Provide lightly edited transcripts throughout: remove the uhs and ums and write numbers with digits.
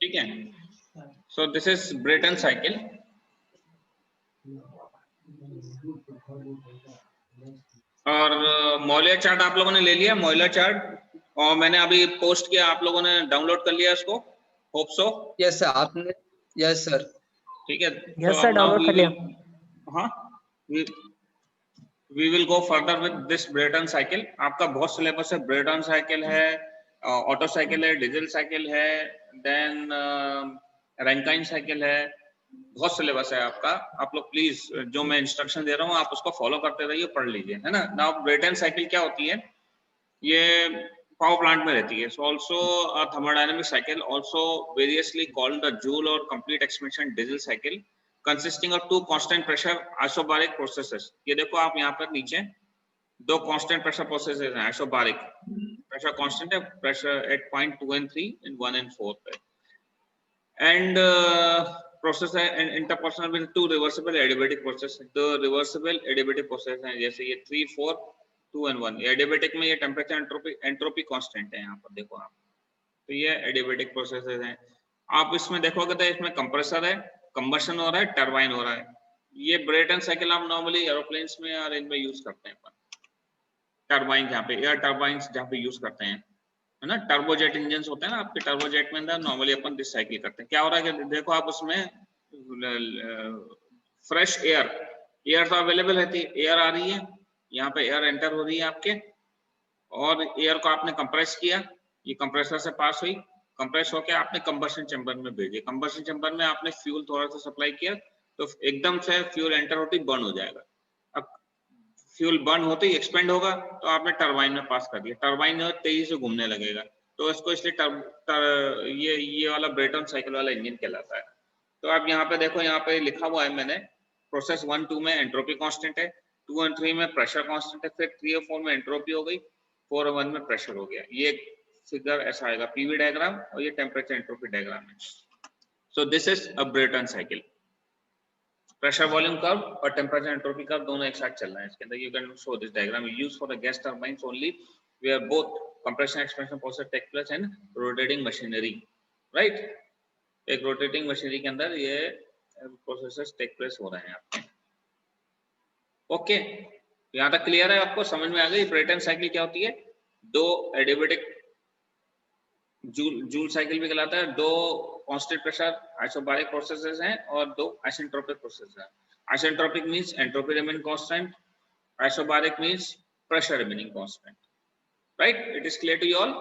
ठीक है। So this is Brayton cycle. और मॉलियर चार्ट आप लोगों ने ले लिया, मॉलियर चार्ट, और मैंने अभी पोस्ट किया, आप लोगों ने डाउनलोड कर लिया इसको, होप सो। यस सर, आपने, यस सर, ठीक है। यस सर, डाउनलोड कर लिया। हाँ, we will go further with this Brayton cycle. आपका बहुत सिलेबस है, ब्रेटन साइकिल है, ऑटो साइकिल है, डीजल साइकिल है, देन रैंकाइन साइकिल है, बहुत सिलेबस है आपका। आप लोग प्लीज जो मैं इंस्ट्रक्शन दे रहा हूँ आप उसको फॉलो करते रहिए, पढ़ लीजिए, है ना। नाउ ब्रेटन साइकिल क्या होती है, ये पावर प्लांट में रहती है। So also thermodynamic cycle, also variously called the Joule or complete expansion diesel cycle, consisting of two constant pressure isobaric processes. ये देखो आप यहाँ पर नीचे दो कांस्टेंट प्रेशर प्रोसेसेस हैं आइसोबारिक। प्रेशर कांस्टेंट है, pressure at point 2 and 3 in 1 and 4 पे, एंड प्रोसेस है interpersonal with two reversible adiabatic process. तो रिवर्सिबल एडियाबैटिक प्रोसेस है, जैसे ये 3, 4, 2 and 1। एडियाबैटिक में ये टेम्परेचर एंट्रोपी कांस्टेंट है, यहाँ पर देखो आप, तो ये एडियाबैटिक प्रोसेसेस हैं। आप इसमें देखोगे तो इसमें कंप्रेसर है, कंबशन हो रहा है, टरबाइन हो रहा है। ये ब्रेटन साइकिल आप नॉर्मली एरोप्लेन्स में और इनमें यूज करते हैं अपन, टरबाइन जहाँ पे, एयर टरबाइंस जहाँ पे यूज करते हैं, है ना। टर्बोजेट इंजन होते हैं ना आपके, टर्बोजेट में अंदर नॉर्मली अपन दिस साइकिल करते हैं। क्या हो रहा है कि देखो आप उसमें फ्रेश एयर तो अवेलेबल रहती है, एयर आ रही है, यहाँ पे एयर एंटर हो रही है आपके, और एयर को आपने कंप्रेस किया, ये कंप्रेसर से पास हुई, कंप्रेस होकर आपने कंबशन चैम्बर में भेजी। कंबशन चैम्बर में आपने फ्यूल थोड़ा सा सप्लाई किया, तो एकदम से फ्यूल एंटर होती बर्न हो जाएगा। अब फ्यूल बर्न होते ही एक्सपेंड होगा, तो आपने टरबाइन में पास कर दिया, टरबाइन जो तेजी से घूमने लगेगा, तो इसको इसलिए ये वाला ब्रेटन साइकिल वाला इंजन कहलाता है। तो आप यहाँ पे देखो, यहाँ पे लिखा हुआ है मैंने, प्रोसेस 1, 2 में एंट्रोपी कांस्टेंट है, 2 और 3 में प्रेशर कांस्टेंट है, फिर 3 और 4 में एंट्रोपी हो गई, 4 और 1 में प्रेशर हो गया। ये फिगर ऐसा आएगा, पीवी डायग्राम, और ये टेम्परेचर एंट्रोपी डायग्राम है। So this is a Brayton cycle. Pressure volume curve और टेम्परेचर एंट्रोपी कर्व दोनों एक साथ चल रहे हैं इसके अंदर। You can show this diagram used for the gas turbines only, where both compression expansion process take place in rotating machinery, right. एक रोटेटिंग मशीनरी के अंदर ये प्रोसेसेस टेक प्लेस हो रहे हैं आपके। ओके, यहाँ तक क्लियर है, आपको समझ में आ गई ब्रेटन साइकिल क्या होती है। दो एडियाबैटिक जूल साइकिल भी कहलाता है, दो कांस्टेंट प्रेशर आइसोबारिक प्रोसेसेस हैं और दो आइसेंट्रोपिक प्रोसेस हैं। Isentropic means entropy remaining constant, isobaric means pressure remaining constant, right. It is clear to you all.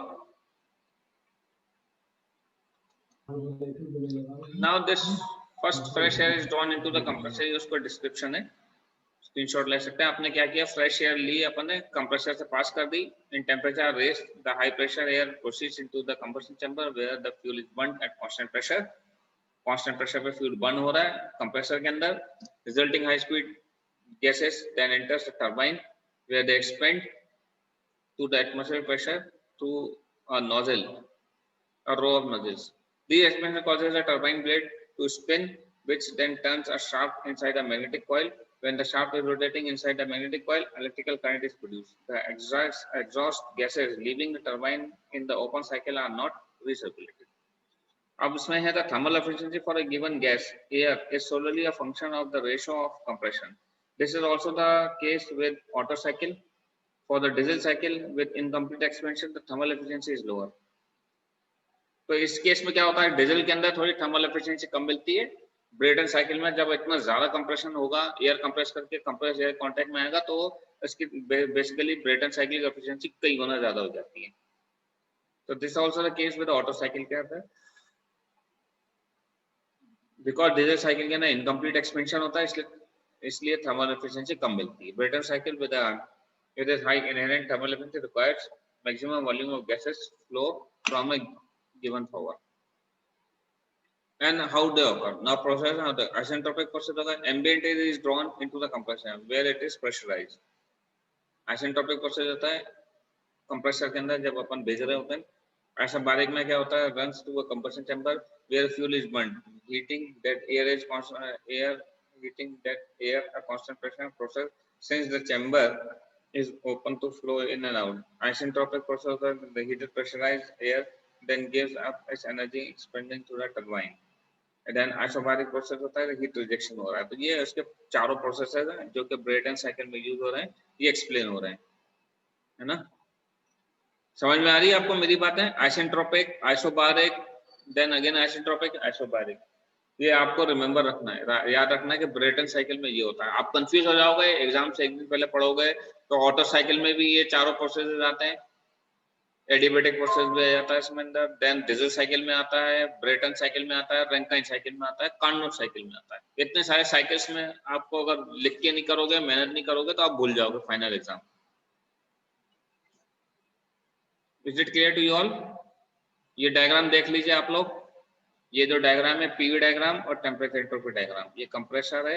Now this first fresh air is drawn into the compressor, ये उसका description है, screenshot ले सकते हैं। आपने क्या किया, फ्रेश एयर ली, अपन ने कंप्रेसर से पास कर दी, in temperature raise the high pressure air proceeds into the combustion chamber where the fuel is burned at constant pressure. Constant pressure पे फ्यूल बर्न हो रहा है कंप्रेसर के अंदर, resulting high speed gases then enters the turbine where they expand to the atmospheric pressure through a nozzle, a row of nozzles. These expansion causes the turbine blade to spin, which then turns a shaft inside a magnetic coil. When the shaft is rotating inside the magnetic coil, electrical current is produced. The exhaust gases leaving the turbine in the open cycle are not recirculated. अब इसमें है the thermal efficiency for a given gas air is solely a function of the ratio of compression. This is also the case with Otto cycle. For the diesel cycle with incomplete expansion, the thermal efficiency is lower. तो इस case में क्या होता है, diesel के अंदर थोड़ी thermal efficiency कम मिलती है। ब्रेटन साइकिल में जब इतना ज्यादा कंप्रेशन होगा, एयर कंप्रेस करके कंप्रेस एयर कांटेक्ट में आएगा, तो इसकी बेसिकली ब्रेटन साइकिल की एफिशिएंसी कई गुना ज्यादा हो जाती है। तो this also the case with auto cycle. क्या होता है, बिकॉज डीजल साइकिल के अंदर इनकम्प्लीट एक्सपेंशन होता है, इसलिए थर्मल एफिशिएंसी कम मिलती है। Brayton cycle with it is high inherent thermal efficiency requires maximum volume of gases flow from a given power. And how they occur? Now process of the isentropic process of the ambient air is drawn into the compressor where it is pressurized. Isentropic process होता है compressor के अंदर जब अपन भेज रहे होते हैं, ऐसा बारीक में क्या होता है, runs to a combustion chamber where fuel is burned, heating that air is constant heating that air a constant pressure process. Since the chamber is open to flow in and out, isentropic process of the heated pressurized air then gives up its energy expending to the turbine. And then isobaric process होता है, heat rejection हो रहा है। तो ये उसके चारों processes हैं जो कि ब्रेटन साइकिल में यूज हो रहे हैं, ये एक्सप्लेन हो रहे हैं, है ना। समझ में आ रही है आपको मेरी बातें? Isentropic, isobaric, then again isentropic, isobaric, ये आपको रिमेंबर रखना है, याद रखना है कि ब्रेटन साइकिल में ये होता है। आप कंफ्यूज हो जाओगे, एग्जाम से एक दिन पहले पढ़ोगे तो ऑटो साइकिल में भी ये चारों प्रोसेसेस आते हैं, एडियाबैटिक प्रोसेस भी आ जाता है इसमें अंदर, देन डीजल साइकिल में आता है, ब्रेटन साइकिल में आता है, रैंकाइन साइकिल में आता है, कार्नोट साइकिल में आता है। इतने सारे साइकिल्स में आपको अगर लिख के नहीं करोगे, मेहनत नहीं करोगे तो आप भूल जाओगे final exam. Is it clear to you all? ये डायग्राम देख लीजिए आप लोग, ये जो डायग्राम है पीवी डायग्राम और टेम्परेचर एंट्रोपी डायग्राम, ये कंप्रेसर है,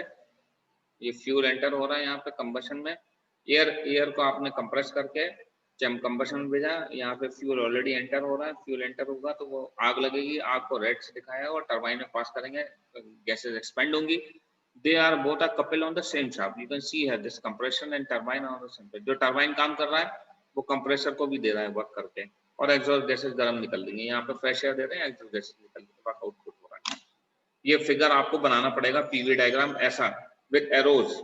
ये फ्यूल एंटर हो रहा है यहाँ पे कंबशन में, एयर को आपने कंप्रेस करके कंबशन में भेजा, यहाँ पे फ्यूल ऑलरेडी एंटर हो रहा है, फ्यूल एंटर होगा तो वो आग लगेगी, आग को रेड से दिखाया और टरबाइन में पास करेंगे, गैसेस एक्सपेंड होंगी। They are both are coupled on the same shaft, you can see here this compression and turbine on the same. जो टरबाइन काम कर रहा है वो कंप्रेसर को भी दे रहा है वर्क करके, और एग्जॉस्ट गैसेस गर्म निकल रही है, यहाँ पे फ्रेश एयर दे रहे हैं, एग्जॉस्ट गैसेस निकल रही है, आउटपुट हो रहा है। ये फिगर आपको बनाना पड़ेगा पीवी डायग्राम ऐसा विद एरोज,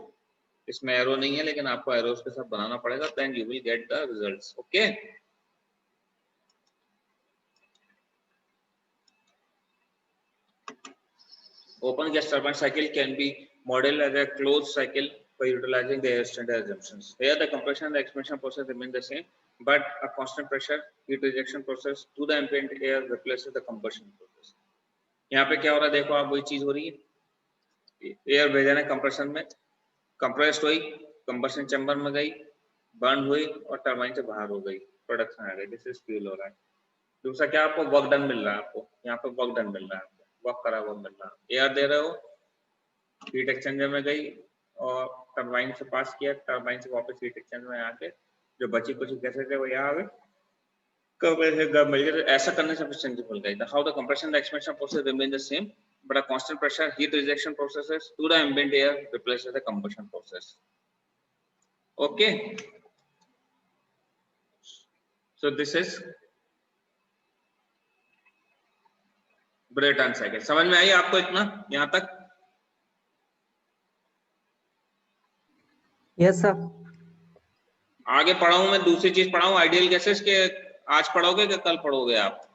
इसमें एरो नहीं है लेकिन आपको एरोज के साथ बनाना पड़ेगा, then you will get the results. Okay, open gas turbine cycle can be modeled as a closed cycle by utilizing the air standard assumptions. Here the compression and the expansion process remain the same, but a constant pressure heat rejection process to the ambient air replaces the combustion process. यहाँ पे क्या हो रहा है देखो आप, वही चीज हो रही है, एयर भेजा है कंप्रेशन में, कंप्रेस्ड हुई, कंबशन चैम्बर में गई, बर्न हुई और टरबाइन से बाहर हो गई, प्रोडक्शन आ गई, दिस इज फ्यूल हो रहा है। दूसरा क्या आपको वर्क डन मिल रहा है, आपको यहाँ पे वर्क डन मिल रहा है, वर्क करा हुआ मिल रहा है, एयर दे रहे हो, हीट एक्सचेंजर में गई और टरबाइन से पास किया, टरबाइन से वापस हीट एक्सचेंजर में आके जो बची कुछ गैसेस है वो यहाँ आ गए, ऐसा करने से एफिशिएंसी मिल गई। How the compression and expansion process remain the same, but a constant pressure heat rejection processes to the ambient air replaces the combustion process. Okay, so this is Brayton cycle. समझ में आई आपको इतना यहाँ तक? Yes sir. आगे पढ़ाऊं मैं दूसरी चीज पढ़ाऊं आइडियल गैसेस के, आज पढ़ोगे कि कल पढ़ोगे आप?